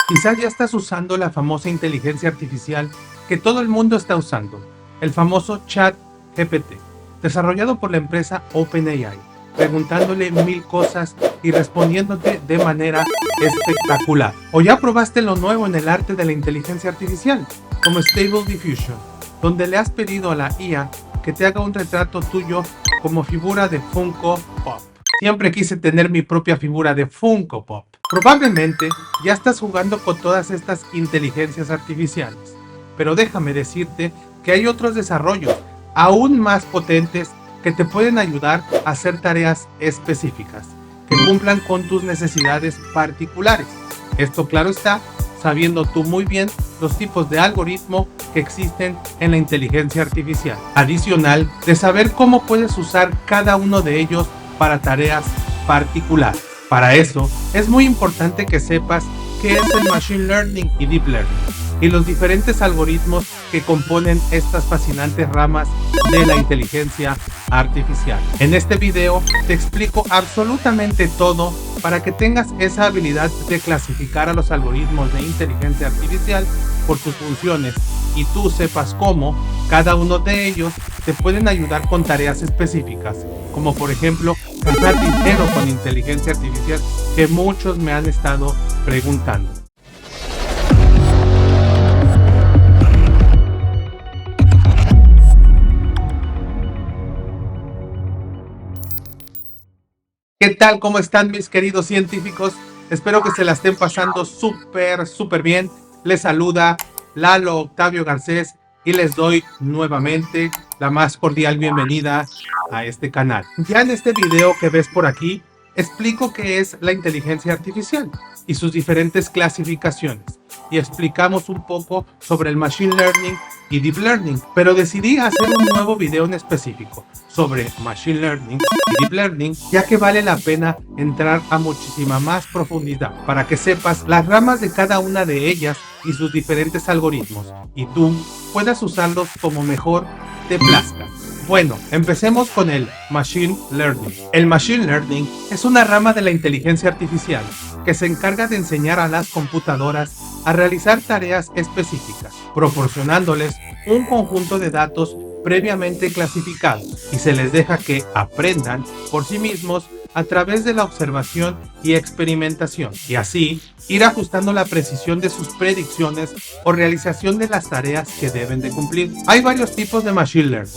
Quizás ya estás usando la famosa inteligencia artificial que todo el mundo está usando, el famoso ChatGPT, desarrollado por la empresa OpenAI, preguntándole 1000 cosas y respondiéndote de manera espectacular. O ya probaste lo nuevo en el arte de la inteligencia artificial, como Stable Diffusion, donde le has pedido a la IA que te haga un retrato tuyo como figura de Funko Pop. Siempre quise tener mi propia figura de Funko Pop. Probablemente ya estás jugando con todas estas inteligencias artificiales, pero déjame decirte que hay otros desarrollos aún más potentes que te pueden ayudar a hacer tareas específicas, que cumplan con tus necesidades particulares. Esto, claro está, sabiendo tú muy bien los tipos de algoritmo que existen en la inteligencia artificial. Adicional de saber cómo puedes usar cada uno de ellos para tareas particulares. Para eso, es muy importante que sepas qué es el Machine Learning y Deep Learning y los diferentes algoritmos que componen estas fascinantes ramas de la inteligencia artificial. En este video te explico absolutamente todo para que tengas esa habilidad de clasificar a los algoritmos de inteligencia artificial por sus funciones y tú sepas cómo cada uno de ellos te pueden ayudar con tareas específicas, como por ejemplo ganar dinero con inteligencia artificial, que muchos me han estado preguntando. ¿Qué tal? ¿Cómo están mis queridos científicos? Espero que se la estén pasando súper bien. Les saluda Lalo Octavio Garcés y les doy nuevamente la más cordial bienvenida a este canal. Ya en este video que ves por aquí, explico qué es la inteligencia artificial y sus diferentes clasificaciones. Y explicamos un poco sobre el Machine Learning y Deep Learning, pero decidí hacer un nuevo video en específico sobre Machine Learning y Deep Learning, ya que vale la pena entrar a muchísima más profundidad para que sepas las ramas de cada una de ellas y sus diferentes algoritmos, y tú puedas usarlos como mejor te plazca. Bueno, empecemos con el Machine Learning. El Machine Learning es una rama de la inteligencia artificial que se encarga de enseñar a las computadoras a realizar tareas específicas, proporcionándoles un conjunto de datos previamente clasificados y se les deja que aprendan por sí mismos a través de la observación y experimentación, y así ir ajustando la precisión de sus predicciones o realización de las tareas que deben de cumplir. Hay varios tipos de Machine Learning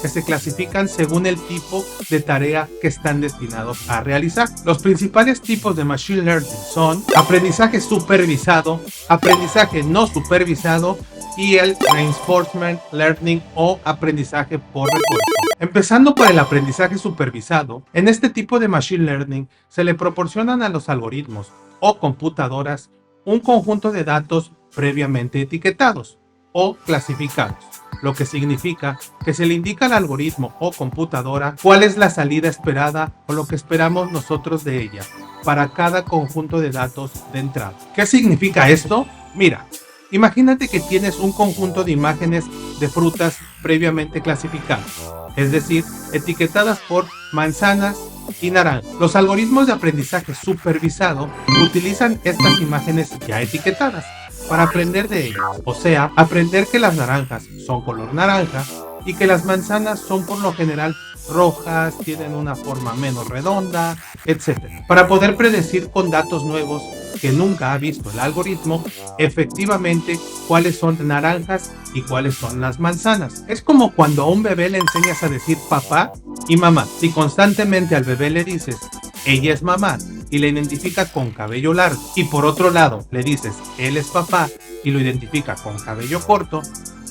que se clasifican según el tipo de tarea que están destinados a realizar. Los principales tipos de Machine Learning son aprendizaje supervisado, aprendizaje no supervisado y el Reinforcement Learning o aprendizaje por refuerzo. Empezando por el aprendizaje supervisado, en este tipo de Machine Learning se le proporcionan a los algoritmos o computadoras un conjunto de datos previamente etiquetados o clasificados, lo que significa que se le indica al algoritmo o computadora cuál es la salida esperada o lo que esperamos nosotros de ella para cada conjunto de datos de entrada. ¿Qué significa esto? Mira, imagínate que tienes un conjunto de imágenes de frutas previamente clasificadas, es decir, etiquetadas por manzanas y naranjas. Los algoritmos de aprendizaje supervisado utilizan estas imágenes ya etiquetadas para aprender de ellas, o sea, aprender que las naranjas son color naranja y que las manzanas son por lo general rojas, tienen una forma menos redonda, etc. Para poder predecir con datos nuevos que nunca ha visto el algoritmo, efectivamente cuáles son naranjas y cuáles son las manzanas. Es como cuando a un bebé le enseñas a decir papá y mamá. Si constantemente al bebé le dices ella es mamá y la identifica con cabello largo, y por otro lado le dices él es papá y lo identifica con cabello corto,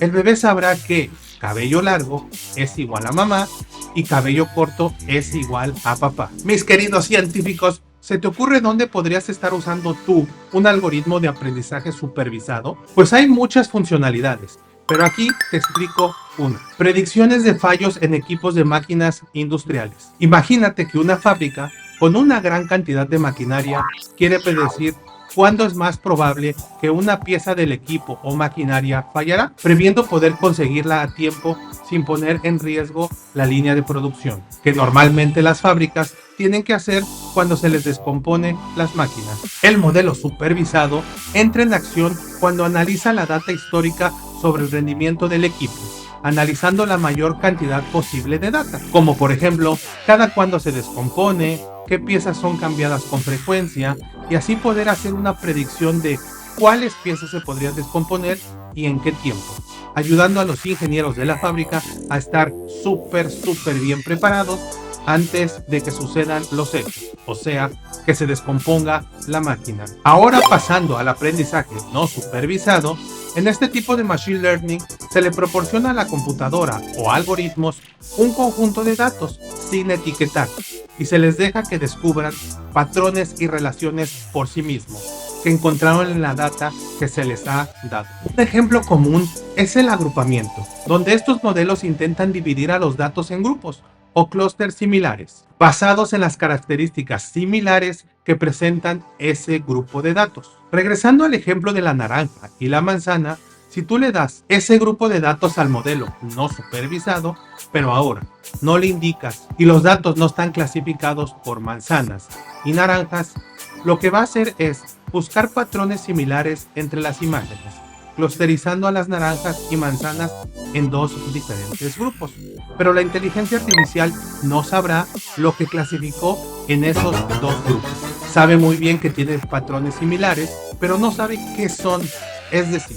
el bebé sabrá que cabello largo es igual a mamá y cabello corto es igual a papá. Mis queridos científicos, ¿se te ocurre dónde podrías estar usando tú un algoritmo de aprendizaje supervisado? Pues hay muchas funcionalidades, pero aquí te explico una. Predicciones de fallos en equipos de máquinas industriales. Imagínate que una fábrica con una gran cantidad de maquinaria quiere predecir cuándo es más probable que una pieza del equipo o maquinaria fallará, previendo poder conseguirla a tiempo sin poner en riesgo la línea de producción, que normalmente las fábricas tienen que hacer cuando se les descompone las máquinas. El modelo supervisado entra en acción cuando analiza la data histórica sobre el rendimiento del equipo, analizando la mayor cantidad posible de data, como por ejemplo, cada cuándo se descompone, qué piezas son cambiadas con frecuencia, y así poder hacer una predicción de cuáles piezas se podrían descomponer y en qué tiempo, ayudando a los ingenieros de la fábrica a estar súper bien preparados antes de que sucedan los hechos, o sea, que se descomponga la máquina. Ahora pasando al aprendizaje no supervisado, en este tipo de Machine Learning se le proporciona a la computadora o algoritmos un conjunto de datos sin etiquetar y se les deja que descubran patrones y relaciones por sí mismos que encontraron en la data que se les ha dado. Un ejemplo común es el agrupamiento, donde estos modelos intentan dividir a los datos en grupos o clústeres similares, basados en las características similares que presentan ese grupo de datos. Regresando al ejemplo de la naranja y la manzana, si tú le das ese grupo de datos al modelo no supervisado, pero ahora no le indicas y los datos no están clasificados por manzanas y naranjas, lo que va a hacer es buscar patrones similares entre las imágenes, clusterizando a las naranjas y manzanas en dos diferentes grupos. Pero la inteligencia artificial no sabrá lo que clasificó en esos dos grupos. Sabe muy bien que tiene patrones similares, pero no sabe qué son, es decir,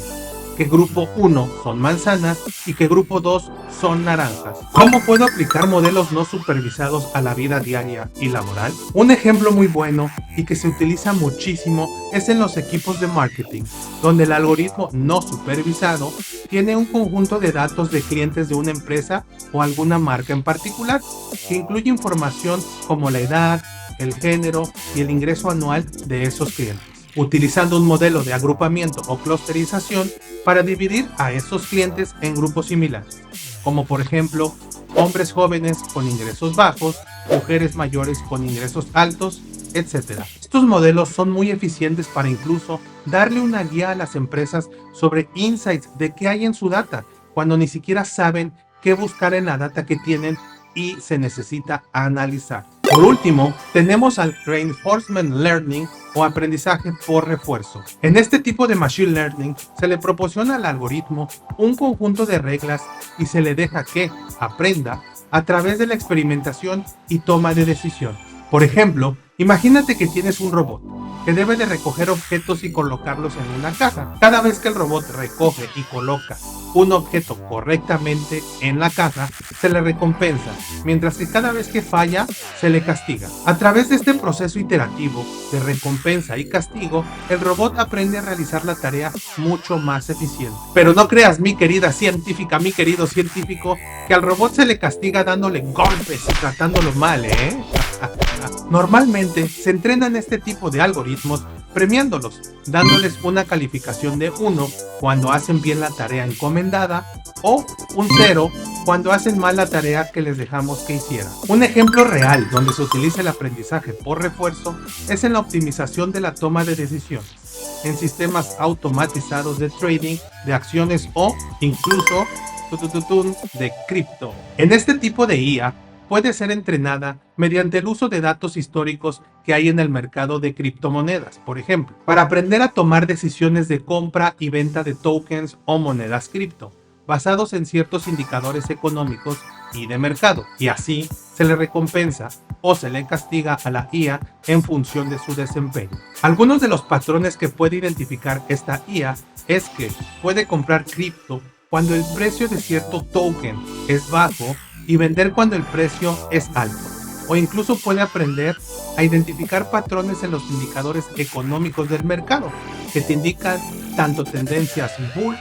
que grupo 1 son manzanas y que grupo 2 son naranjas. ¿Cómo puedo aplicar modelos no supervisados a la vida diaria y laboral? Un ejemplo muy bueno y que se utiliza muchísimo es en los equipos de marketing, donde el algoritmo no supervisado tiene un conjunto de datos de clientes de una empresa o alguna marca en particular, que incluye información como la edad, el género y el ingreso anual de esos clientes, utilizando un modelo de agrupamiento o clusterización para dividir a esos clientes en grupos similares, como por ejemplo, hombres jóvenes con ingresos bajos, mujeres mayores con ingresos altos, etc. Estos modelos son muy eficientes para incluso darle una guía a las empresas sobre insights de qué hay en su data, cuando ni siquiera saben qué buscar en la data que tienen y se necesita analizar. Por último, tenemos al Reinforcement Learning o aprendizaje por refuerzo. En este tipo de Machine Learning se le proporciona al algoritmo un conjunto de reglas y se le deja que aprenda a través de la experimentación y toma de decisiones. Por ejemplo, imagínate que tienes un robot que debe de recoger objetos y colocarlos en una caja. Cada vez que el robot recoge y coloca un objeto correctamente en la caja, se le recompensa, mientras que cada vez que falla, se le castiga. A través de este proceso iterativo de recompensa y castigo, el robot aprende a realizar la tarea mucho más eficiente. Pero no creas, mi querida científica, mi querido científico, que al robot se le castiga dándole golpes y tratándolo mal, ¿eh? Normalmente se entrenan este tipo de algoritmos premiándolos, dándoles una calificación de 1 cuando hacen bien la tarea encomendada o un 0 cuando hacen mal la tarea que les dejamos que hicieran. Un ejemplo real donde se utiliza el aprendizaje por refuerzo es en la optimización de la toma de decisiones, en sistemas automatizados de trading, de acciones o incluso de cripto. En este tipo de IA, puede ser entrenada mediante el uso de datos históricos que hay en el mercado de criptomonedas, por ejemplo, para aprender a tomar decisiones de compra y venta de tokens o monedas cripto, basados en ciertos indicadores económicos y de mercado, y así se le recompensa o se le castiga a la IA en función de su desempeño. Algunos de los patrones que puede identificar esta IA es que puede comprar cripto cuando el precio de cierto token es bajo y vender cuando el precio es alto, o incluso puede aprender a identificar patrones en los indicadores económicos del mercado que te indican tanto tendencias bull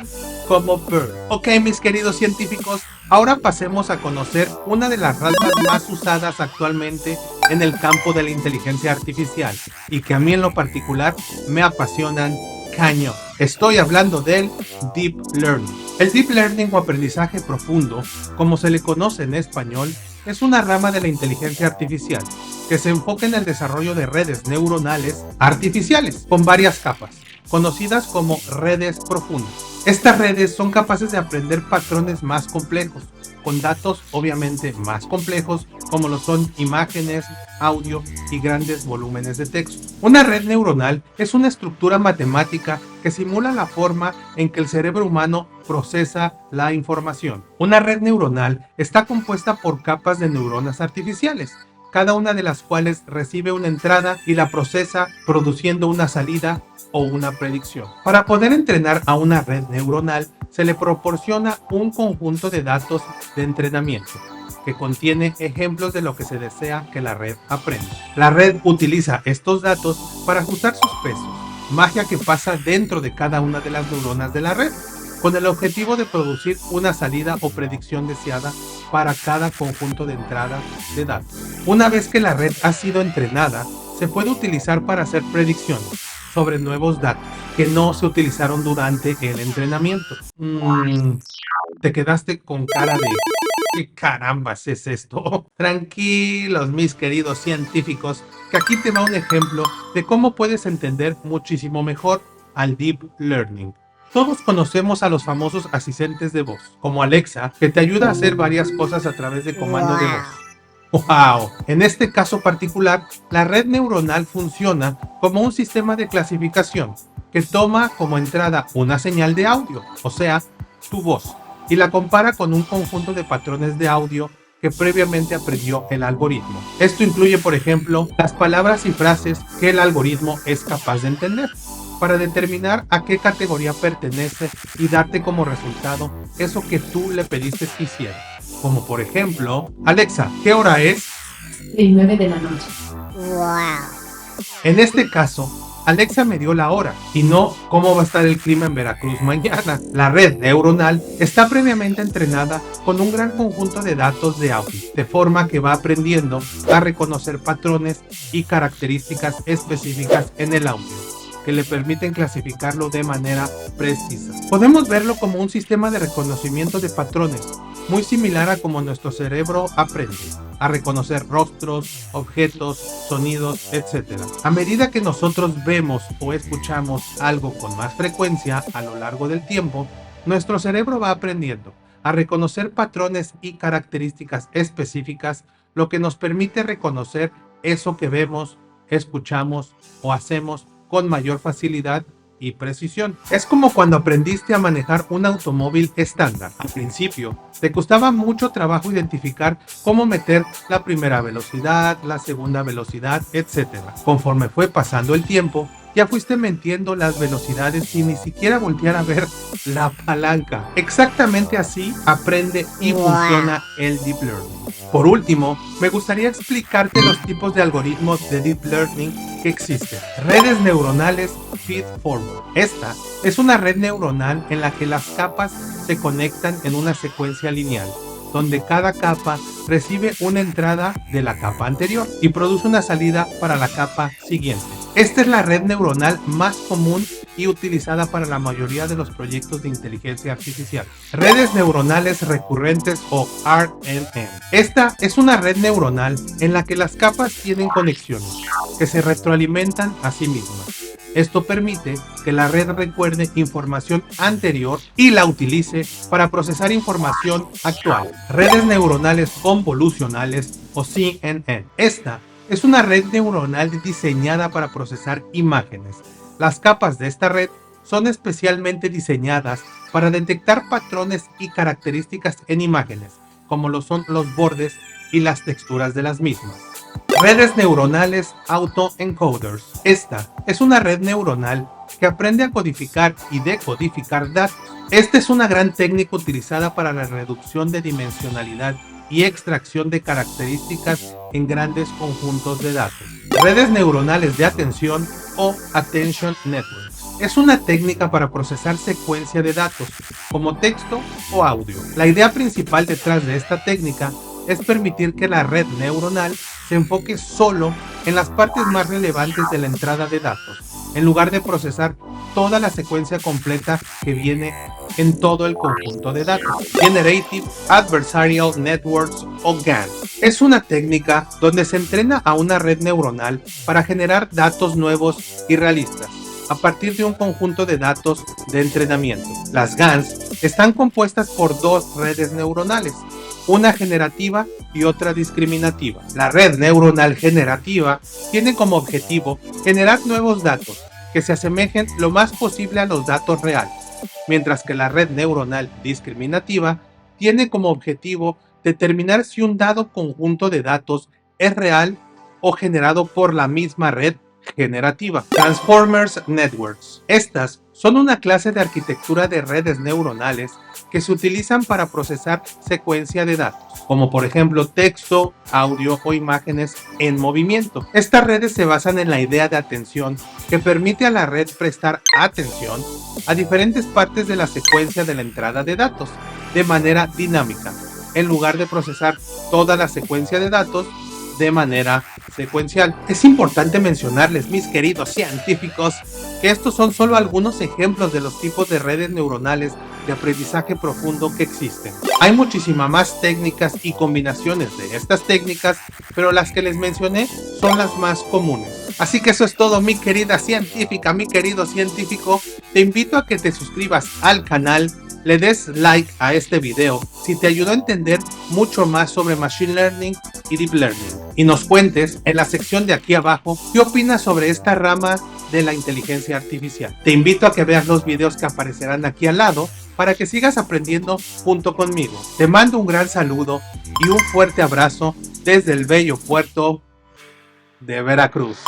como bear. Ok, mis queridos científicos, ahora pasemos a conocer una de las ramas más usadas actualmente en el campo de la inteligencia artificial y que a mí en lo particular me apasionan cañón. Estoy hablando del Deep Learning. El Deep Learning o aprendizaje profundo, como se le conoce en español, es una rama de la inteligencia artificial que se enfoca en el desarrollo de redes neuronales artificiales con varias capas, conocidas como redes profundas. Estas redes son capaces de aprender patrones más complejos, con datos obviamente más complejos como lo son imágenes, audio y grandes volúmenes de texto. Una red neuronal es una estructura matemática que simula la forma en que el cerebro humano procesa la información. Una red neuronal está compuesta por capas de neuronas artificiales, cada una de las cuales recibe una entrada y la procesa produciendo una salida o una predicción. Para poder entrenar a una red neuronal se le proporciona un conjunto de datos de entrenamiento que contiene ejemplos de lo que se desea que la red aprenda. La red utiliza estos datos para ajustar sus pesos, magia que pasa dentro de cada una de las neuronas de la red, con el objetivo de producir una salida o predicción deseada para cada conjunto de entrada de datos. Una vez que la red ha sido entrenada, se puede utilizar para hacer predicciones sobre nuevos datos que no se utilizaron durante el entrenamiento. Te quedaste con cara de ¿qué carambas es esto? Tranquilos, mis queridos científicos, que aquí te va un ejemplo de cómo puedes entender muchísimo mejor al Deep Learning. Todos conocemos a los famosos asistentes de voz, como Alexa, que te ayuda a hacer varias cosas a través de comando de voz. ¡Wow! En este caso particular, la red neuronal funciona como un sistema de clasificación que toma como entrada una señal de audio, o sea, tu voz, y la compara con un conjunto de patrones de audio que previamente aprendió el algoritmo. Esto incluye, por ejemplo, las palabras y frases que el algoritmo es capaz de entender, para determinar a qué categoría pertenece y darte como resultado eso que tú le pediste que hiciera. Como por ejemplo, Alexa, ¿qué hora es? Las 9 de la noche. Wow. En este caso, Alexa me dio la hora y no cómo va a estar el clima en Veracruz mañana. La red neuronal está previamente entrenada con un gran conjunto de datos de audio, de forma que va aprendiendo a reconocer patrones y características específicas en el audio, que le permiten clasificarlo de manera precisa. Podemos verlo como un sistema de reconocimiento de patrones, muy similar a como nuestro cerebro aprende a reconocer rostros, objetos, sonidos, etc. A medida que nosotros vemos o escuchamos algo con más frecuencia a lo largo del tiempo, nuestro cerebro va aprendiendo a reconocer patrones y características específicas, lo que nos permite reconocer eso que vemos, escuchamos o hacemos con mayor facilidad y precisión. Es como cuando aprendiste a manejar un automóvil estándar. Al principio, te costaba mucho trabajo identificar cómo meter la primera velocidad, la segunda velocidad, etc. Conforme fue pasando el tiempo, ya fuiste metiendo las velocidades sin ni siquiera voltear a ver la palanca. Exactamente así aprende y funciona el Deep Learning. Por último, me gustaría explicarte los tipos de algoritmos de Deep Learning que existen. Redes neuronales feed-forward. Esta es una red neuronal en la que las capas se conectan en una secuencia lineal, donde cada capa recibe una entrada de la capa anterior y produce una salida para la capa siguiente. Esta es la red neuronal más común y utilizada para la mayoría de los proyectos de inteligencia artificial. Redes neuronales recurrentes o RNN. Esta es una red neuronal en la que las capas tienen conexiones que se retroalimentan a sí mismas. Esto permite que la red recuerde información anterior y la utilice para procesar información actual. Redes neuronales convolucionales o CNN. Esta es una red neuronal diseñada para procesar imágenes. Las capas de esta red son especialmente diseñadas para detectar patrones y características en imágenes, como lo son los bordes y las texturas de las mismas. Redes neuronales autoencoders. Esta es una red neuronal que aprende a codificar y decodificar datos. Esta es una gran técnica utilizada para la reducción de dimensionalidad y extracción de características en grandes conjuntos de datos. Redes neuronales de atención o Attention Networks. Es una técnica para procesar secuencia de datos, como texto o audio. La idea principal detrás de esta técnica es permitir que la red neuronal se enfoque solo en las partes más relevantes de la entrada de datos, en lugar de procesar toda la secuencia completa que viene en todo el conjunto de datos. Generative Adversarial Networks o GAN. Es una técnica donde se entrena a una red neuronal para generar datos nuevos y realistas a partir de un conjunto de datos de entrenamiento. Las GANs están compuestas por dos redes neuronales, una generativa y otra discriminativa. La red neuronal generativa tiene como objetivo generar nuevos datos que se asemejen lo más posible a los datos reales, mientras que la red neuronal discriminativa tiene como objetivo determinar si un dado conjunto de datos es real o generado por la misma red generativa. Transformers Networks. Estas son una clase de arquitectura de redes neuronales que se utilizan para procesar secuencia de datos, como por ejemplo texto, audio o imágenes en movimiento. Estas redes se basan en la idea de atención que permite a la red prestar atención a diferentes partes de la secuencia de la entrada de datos de manera dinámica, en lugar de procesar toda la secuencia de datos de manera secuencial. Es importante mencionarles, mis queridos científicos, que estos son solo algunos ejemplos de los tipos de redes neuronales de aprendizaje profundo que existen. Hay muchísimas más técnicas y combinaciones de estas técnicas, pero las que les mencioné son las más comunes. Así que eso es todo, mi querida científica, mi querido científico. Te invito a que te suscribas al canal, le des like a este video si te ayudó a entender mucho más sobre Machine Learning y Deep Learning, y nos cuentes en la sección de aquí abajo qué opinas sobre esta rama de la inteligencia artificial. Te invito a que veas los videos que aparecerán aquí al lado para que sigas aprendiendo junto conmigo. Te mando un gran saludo y un fuerte abrazo desde el bello puerto de Veracruz.